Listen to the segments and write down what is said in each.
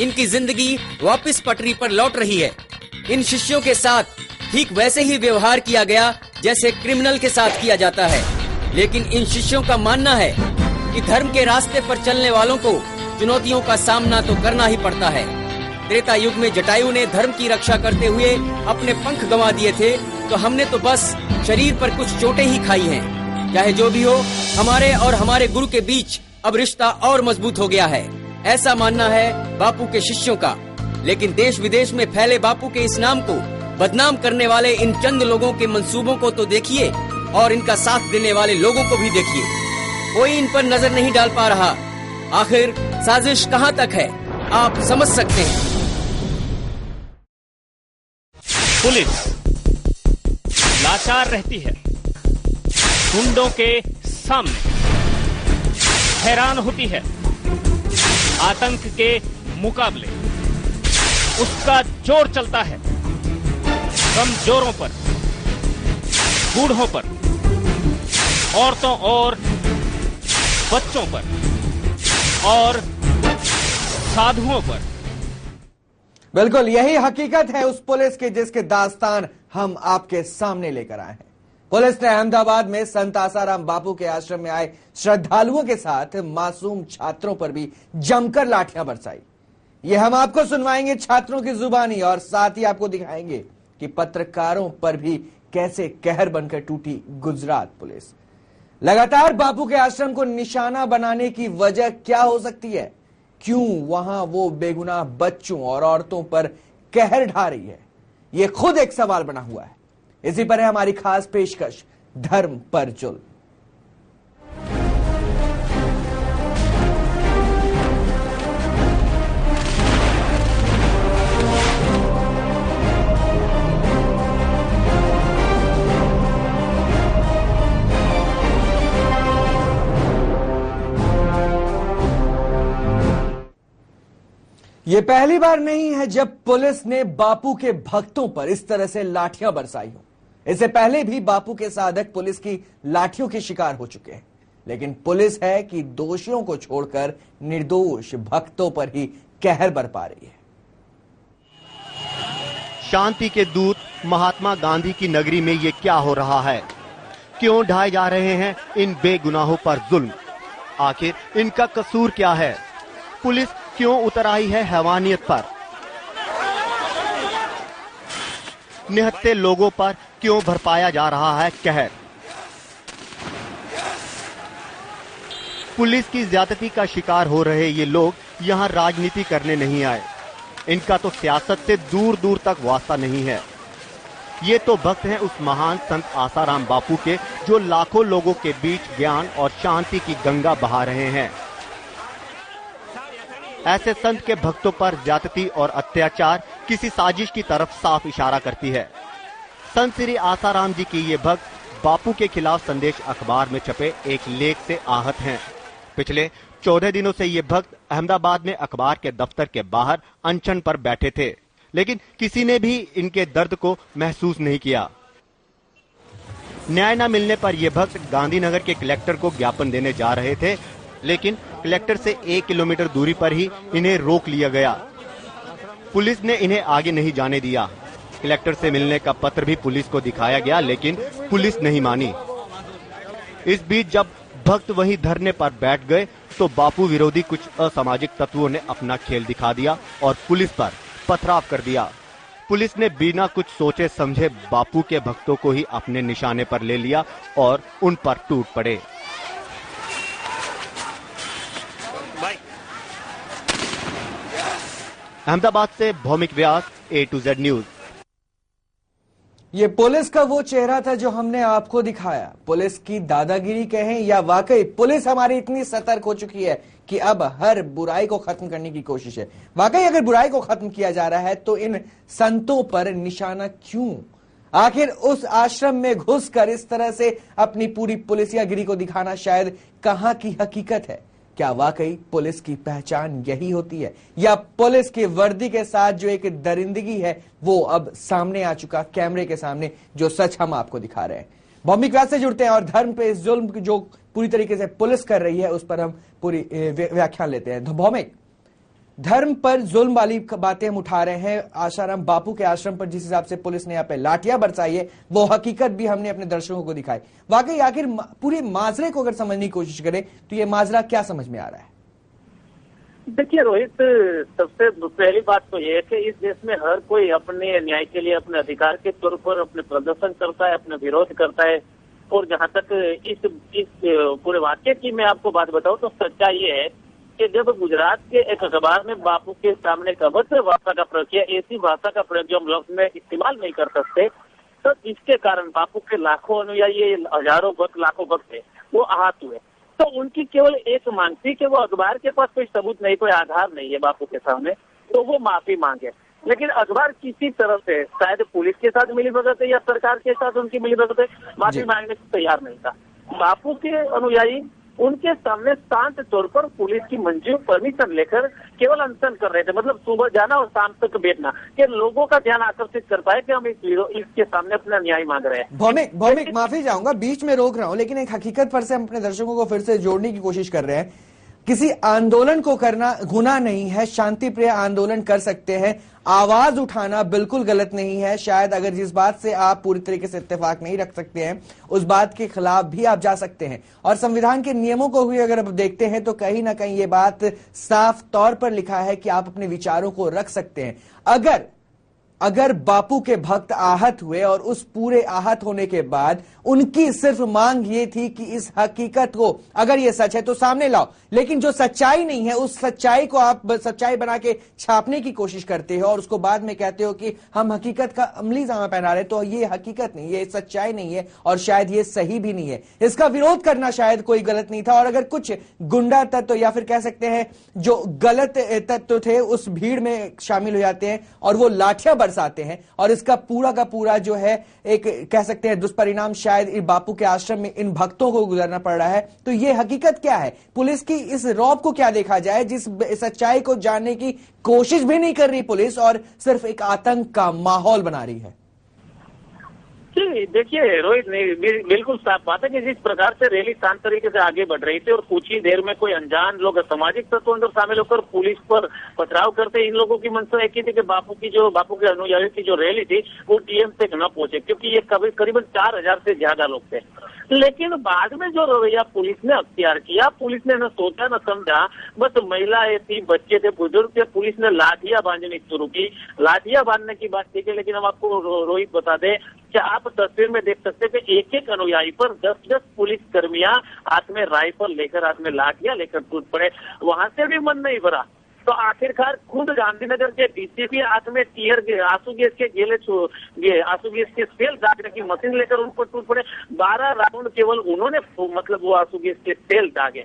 इनकी जिंदगी वापस पटरी पर लौट रही है। इन शिष्यों के साथ ठीक वैसे ही व्यवहार किया गया जैसे क्रिमिनल के साथ किया जाता है। लेकिन इन शिष्यों का मानना है कि धर्म के रास्ते पर चलने वालों को चुनौतियों का सामना तो करना ही पड़ता है। त्रेता युग में जटायु ने धर्म की रक्षा करते हुए अपने पंख गंवा दिए थे, तो हमने तो बस शरीर पर कुछ चोटें ही खाई हैं। चाहे जो भी हो, हमारे और हमारे गुरु के बीच अब रिश्ता और मजबूत हो गया है, ऐसा मानना है बापू के शिष्यों का। लेकिन देश विदेश में फैले बापू के इस नाम को बदनाम करने वाले इन चंद लोगों के मंसूबों को तो देखिए और इनका साथ देने वाले लोगों को भी देखिए। कोई इन पर नजर नहीं डाल पा रहा। आखिर साजिश कहां तक है, आप समझ सकते हैं। पुलिस लाचार रहती है, गुंडों के सामने हैरान होती है। आतंक के मुकाबले उसका जोर चलता है कमजोरों पर, बूढ़ों पर, औरतों और बच्चों पर और साधुओं पर। बिल्कुल यही हकीकत है उस पुलिस की जिसके दास्तान हम आपके सामने लेकर आए हैं। पुलिस ने अहमदाबाद में संत आसाराम बापू के आश्रम में आए श्रद्धालुओं के साथ मासूम छात्रों पर भी जमकर लाठियां बरसाई। ये हम आपको सुनवाएंगे छात्रों की जुबानी और साथ ही आपको दिखाएंगे कि पत्रकारों पर भी कैसे कहर बनकर टूटी गुजरात पुलिस। लगातार बापू के आश्रम को निशाना बनाने की वजह क्या हो सकती है? क्यों वहां वो बेगुनाह बच्चों और औरतों पर कहर ढा रही है? ये खुद एक सवाल बना हुआ है। इसी पर है हमारी खास पेशकश, धर्म पर जुल्म। ये पहली बार नहीं है जब पुलिस ने बापू के भक्तों पर इस तरह से लाठियां बरसाई हो। इससे पहले भी बापू के साधक पुलिस की लाठियों के शिकार हो चुके हैं। लेकिन पुलिस है कि दोषियों को छोड़कर निर्दोष भक्तों पर ही कहर बरपा रही है। शांति के दूत महात्मा गांधी की नगरी में ये क्या हो रहा है? क्यों ढाए जा रहे हैं इन बेगुनाहों पर जुल्म? आखिर इनका कसूर क्या है? पुलिस क्यों उतर आई है हैवानियत पर? निहत्थे लोगों पर क्यों भरपाया जा रहा है कहर? पुलिस की ज्यादती का शिकार हो रहे ये लोग यहां राजनीति करने नहीं आए। इनका तो सियासत से दूर दूर तक वास्ता नहीं है। ये तो भक्त हैं उस महान संत आसाराम बापू के, जो लाखों लोगों के बीच ज्ञान और शांति की गंगा बहा रहे हैं। ऐसे संत के भक्तों पर ज्यादती और अत्याचार किसी साजिश की तरफ साफ इशारा करती है। संत श्री आसाराम जी की ये भक्त बापू के खिलाफ संदेश अखबार में छपे एक लेख से आहत हैं। पिछले 14 दिनों से ये भक्त अहमदाबाद में अखबार के दफ्तर के बाहर अनशन पर बैठे थे, लेकिन किसी ने भी इनके दर्द को महसूस नहीं किया। न्याय न मिलने पर ये भक्त गांधीनगर के कलेक्टर को ज्ञापन देने जा रहे थे, लेकिन कलेक्टर से 1 किलोमीटर दूरी पर ही इन्हें रोक लिया गया। पुलिस ने इन्हें आगे नहीं जाने दिया। कलेक्टर से मिलने का पत्र भी पुलिस को दिखाया गया, लेकिन पुलिस नहीं मानी। इस बीच जब भक्त वहीं धरने पर बैठ गए तो बापू विरोधी कुछ असामाजिक तत्वों ने अपना खेल दिखा दिया और पुलिस पर पथराव कर दिया। पुलिस ने बिना कुछ सोचे समझे बापू के भक्तों को ही अपने निशाने पर ले लिया और उन पर टूट पड़े। अहमदाबाद से भौमिक व्यास, A to Z न्यूज। ये पुलिस का वो चेहरा था जो हमने आपको दिखाया। पुलिस की दादागिरी कहें या वाकई पुलिस हमारी इतनी सतर्क हो चुकी है कि अब हर बुराई को खत्म करने की कोशिश है। वाकई अगर बुराई को खत्म किया जा रहा है तो इन संतों पर निशाना क्यों? आखिर उस आश्रम में घुसकर इस तरह से अपनी पूरी पुलिसियागिरी को दिखाना शायद कहां की हकीकत है? क्या वाकई पुलिस की पहचान यही होती है, या पुलिस की वर्दी के साथ जो एक दरिंदगी है वो अब सामने आ चुका कैमरे के सामने, जो सच हम आपको दिखा रहे हैं। भौमिक व्यास से जुड़ते हैं और धर्म पे इस जुल्म जो पूरी तरीके से पुलिस कर रही है उस पर हम पूरी व्याख्यान लेते हैं। भौमिक, धर्म पर जुल्म वाली बातें हम उठा रहे हैं। आसाराम बापू के आश्रम पर जिस हिसाब से पुलिस ने यहाँ पे लाठियां बरसाई है, वो हकीकत भी हमने अपने दर्शकों को दिखाई। वाकई आखिर पूरे माजरे को अगर समझने की कोशिश करें तो ये माजरा क्या समझ में आ रहा है? देखिए रोहित, सबसे पहली बात तो ये है कि इस देश में हर कोई अपने न्याय के लिए अपने अधिकार के तौर पर अपने प्रदर्शन करता है, अपने विरोध करता है। और जहां तक इस पूरे वाक्य की मैं आपको बात बताऊं तो सच्चाई ये है कि जब गुजरात के एक अखबार में बापू के सामने एक अभद्र भाषा का प्रयोग किया, ऐसी भाषा का प्रयोग जो हम लोग में इस्तेमाल नहीं कर सकते, तो इसके कारण बापू के लाखों अनुयायी, हजारों भक्त, लाखों भक्त थे, वो आहत हुए। तो उनकी केवल एक मांग थी कि वो अखबार के पास कोई सबूत नहीं, कोई आधार नहीं है बापू के सामने, तो वो माफी मांगे। लेकिन अखबार किसी तरह से, शायद पुलिस के साथ मिलीभगत है या सरकार के साथ उनकी मिलीभगत है, माफी मांगने को तैयार नहीं था। बापू के अनुयायी उनके सामने शांत तौर पर पुलिस की मंजूर परमिशन लेकर केवल अनशन कर रहे थे, मतलब सुबह जाना और शाम तक बैठना, कि लोगों का ध्यान आकर्षित कर पाए कि हम इसके सामने अपना न्याय मांग रहे हैं। भौमिक माफी चाहूंगा, बीच में रोक रहा हूं, लेकिन एक हकीकत पर से हम अपने दर्शकों को फिर से जोड़ने की कोशिश कर रहे हैं। किसी आंदोलन को करना गुनाह नहीं है, शांति प्रिय आंदोलन कर सकते हैं, आवाज उठाना बिल्कुल गलत नहीं है। शायद अगर जिस बात से आप पूरी तरीके से इत्तेफाक नहीं रख सकते हैं, उस बात के खिलाफ भी आप जा सकते हैं। और संविधान के नियमों को भी अगर आप देखते हैं तो कहीं ना कहीं ये बात साफ तौर पर लिखा है कि आप अपने विचारों को रख सकते हैं। अगर बापू के भक्त आहत हुए और उस पूरे आहत होने के बाद उनकी सिर्फ मांग ये थी कि इस हकीकत को, अगर ये सच है तो सामने लाओ, लेकिन जो सच्चाई नहीं है उस सच्चाई को आप सच्चाई बना के छापने की कोशिश करते हो और उसको बाद में कहते हो कि हम हकीकत का अमली जामा पहना रहे, तो ये हकीकत नहीं, ये सच्चाई नहीं है और शायद ये सही भी नहीं है। इसका विरोध करना शायद कोई गलत नहीं था। और अगर कुछ गुंडा तत्व या फिर कह सकते हैं जो गलत तत्व थे उस भीड़ में शामिल हो जाते हैं और वो लाठियां बरसाते हैं और इसका पूरा का पूरा जो है एक कह सकते हैं दुष्परिणाम शायद बापू के आश्रम में इन भक्तों को गुजरना पड़ रहा है, तो ये हकीकत क्या है? पुलिस की इस रौब को क्या देखा जाए, जिस सच्चाई को जानने की कोशिश भी नहीं कर रही पुलिस और सिर्फ एक आतंक का माहौल बना रही है। जी देखिए रोहित, बिल्कुल साफ बात है कि जिस प्रकार से रैली शांत तरीके से आगे बढ़ रही थी और कुछ ही देर में कोई अनजान लोग सामाजिक तत्वों अंदर शामिल होकर पुलिस पर पथराव करते, इन लोगों की मंशा एक ही थी कि बापू के अनुयायियों की जो रैली थी वो डीएम तक न पहुंचे, क्योंकि ये करीबन 4000 से ज्यादा लोग थे। लेकिन बाद में जो रवैया पुलिस ने अख्तियार किया, पुलिस ने न सोचा न समझा, बस महिलाएं थी, बच्चे थे, बुजुर्ग थे, पुलिस ने लाठियां बांधनी शुरू की। लाठियां बांधने की बात ठीक है, लेकिन हम आपको रोहित बता दें कि आप तस्वीर में देख सकते हैं कि एक एक अनुयायी पर 10-10 पुलिस कर्मियां हाथ में राइफल लेकर, हाथ में लाठियां लेकर टूट पड़े। वहां से भी मन नहीं भरा तो आखिरकार खुद गांधीनगर के डीसीपी हाथ में आंसू गैस के सेल दागने की मशीन लेकर उन पर टूट पड़े। 12 राउंड केवल उन्होंने मतलब वो आंसू गैस के सेल दागे,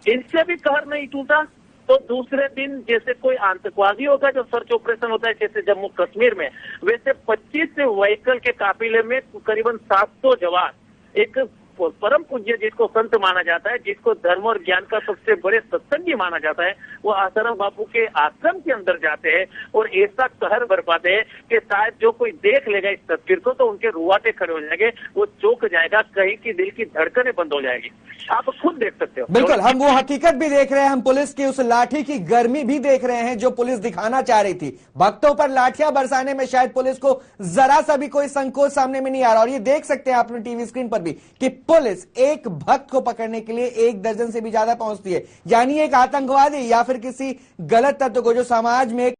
इनसे भी कहर नहीं टूटा। तो दूसरे दिन जैसे कोई आतंकवादियों का जो सर्च ऑपरेशन होता है जैसे जम्मू कश्मीर में, वैसे 25 व्हीकल के काफिले में करीबन 700 जवान, एक परम पूज्य जिसको संत माना जाता है, जिसको धर्म और ज्ञान का सबसे बड़े सत्संगी माना जाता है, वो आसाराम बापू के आश्रम के अंदर जाते हैं और ऐसा कहर बरपाते हैं कि शायद जो कोई देख लेगा इस तस्वीर को तो उनके रुआटे खड़े हो जाएंगे, वो चौंक जाएगा, कहीं की दिल की धड़कनें बंद हो जाएगी। आप खुद देख सकते हो। बिल्कुल, हम वो हकीकत भी देख रहे हैं, हम पुलिस की उस लाठी की गर्मी भी देख रहे हैं जो पुलिस दिखाना चाह रही थी। भक्तों पर लाठियां बरसाने में शायद पुलिस को जरा सा भी कोई संकोच सामने में नहीं आ रहा। और ये देख सकते हैं आपने टीवी स्क्रीन पर भी कि पुलिस एक भक्त को पकड़ने के लिए 1 दर्जन से भी ज्यादा पहुंचती है, यानी एक आतंकवादी या फिर किसी गलत तत्व को जो समाज में